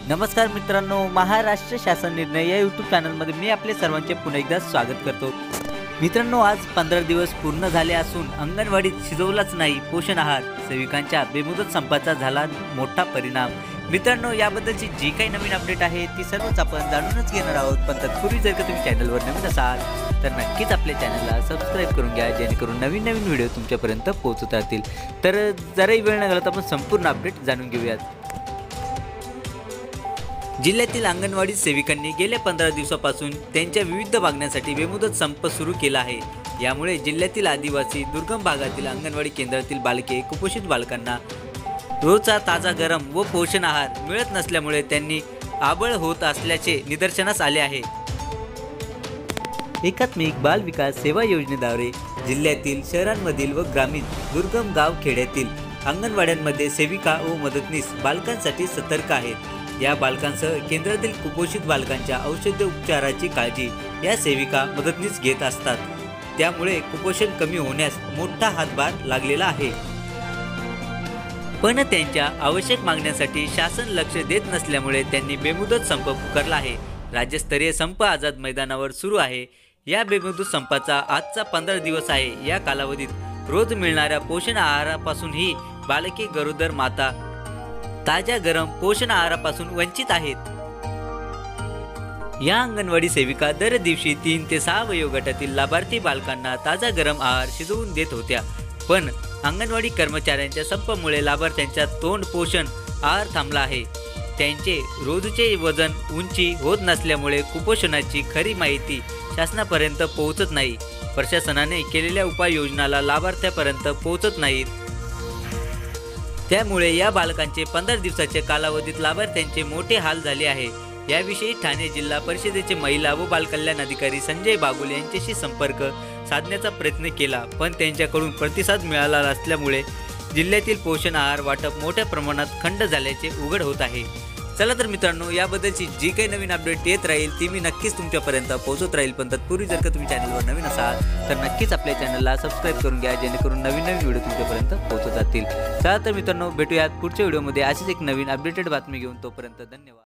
नमस्कार मित्रांनो, महाराष्ट्र शासन निर्णय या यूट्यूब चॅनलमध्ये मी आपले सर्वांचे पुन्हा एकदा स्वागत करतो। मित्रांनो, आज 15 दिवस पूर्ण झाले असून अंगणवाडीत शिजवलाच नाही पोषण आहार, सेविकांच्या बेमुदत संपाचा झाला मोठा परिणाम। मित्रांनो, याबद्दलची जी काही नवीन अपडेट आहे ती सर्वच आपण जाणूनच घेणार आहोत। पण तत्पूर्वी जर का तुम्ही चॅनलवर नवीन असाल तर नक्कीच आपल्या चॅनलला सबस्क्राइब करून घ्या, जेणेकरून नवीन व्हिडिओ तुमच्यापर्यंत पोहोचत राहतील। तर जराही वेळ न घालवता आपण संपूर्ण अपडेट जाणून घेऊयात। जिल्ह्यातील अंगणवाडी सेविकांनी गेल्या 15 दिवसापासून त्यांच्या विविध मागण्यांसाठी बेमुदत संप सुरू केला आहे। यामुळे जिल्ह्यातील आदिवासी दुर्गम भागातील अंगणवाडी केंद्रातील बालके कुपोषित बालकांना रोजचा ताजा गरम व पोषण आहार मिळत नसल्यामुळे त्यांनी आबळ होत असल्याचे निदर्शनास आले आहे। एकात्मिक बाल विकास सेवा योजनेद्वारे जिल्ह्यातील शहरांमधील व ग्रामीण दुर्गम गाव खेड्यातील अंगणवाड्यांमध्ये सेविका व मदतनीस बालकांसाठी सतर्क आहेत। या बालकांसह केंद्रातील कुपोषित बालकांच्या औषध उपचाराची काळजी या सेविका मदतनीस घेत असतात। त्यामुळे कुपोषण कमी होण्यास मोठा हातभार लागलेला आहे। पण त्यांच्या आवश्यक मागण्यांसाठी शासन लक्ष देत नसल्यामुळे त्यांनी बेमुदत संप पुकारला आहे। राज्यस्तरीय संप आझाद मैदानावर सुरू आहे। या बेमुदत संपाचा आजचा 15 दिवस आहे। या कालावधीत रोज मिळणाऱ्या पोषण आहारापासून ही बालके गरोदर माता ताज्या गरम पोषण आहारापासून वंचित आहेत। या अंगणवाडी सेविका दर दिवशी 3 ते 6 वयोगटातील लाभार्थी बालकांना ताजा गरम आहार शिजवून देत होत्या। पण अंगणवाडी कर्मचाऱ्यांच्या संपामुळे लाभार्थ्यांच्या तोंड पोषण आहार थांबला आहे। त्यांचे रोजचे वजन उंची होत नसल्यामुळे कुपोषणाची खरी माहिती शासनापर्यंत पोहोचत नाही। प्रशासनाने केलेल्या उपाययोजनाला लाभार्थ्यापर्यंत पोहोचत नाहीत। त्यामुळे या बालकांचे 15 दिवसाच्या कालावधीत लाभार्थ्यांचे मोठे हाल झाले आहे। याविषयी ठाणे जिल्हा परिषदेचे महिला व बालकल्याण अधिकारी संजय बागुल यांच्याशी संपर्क साधण्याचा प्रयत्न केला, पण त्यांच्याकडून प्रतिसाद मिळाला नसल्यामुळे जिल्ह्यातील पोषण आहार वाटप मोठ्या प्रमाणात खंड झाल्याचे उघड होत आहे। चला तर मित्रांनो, याबद्दलची जी काही नवीन अपडेट येत राहील ती मी नक्कीच तुमच्यापर्यंत पोहोचत राहील। पण तत्पूर्वी जर का तुम्ही चॅनलवर नवीन असाल तर नक्कीच आपल्या चॅनलला सबस्क्राइब करून घ्या, जेणेकरून नवीन व्हिडिओ तुमच्यापर्यंत पोहोचत राहतील। चला तर मित्रांनो, भेटूयात पुढच्या व्हिडिओमध्ये अशीच एक नवीन अपडेटेड बातमी घेऊन। तोपर्यंत धन्यवाद।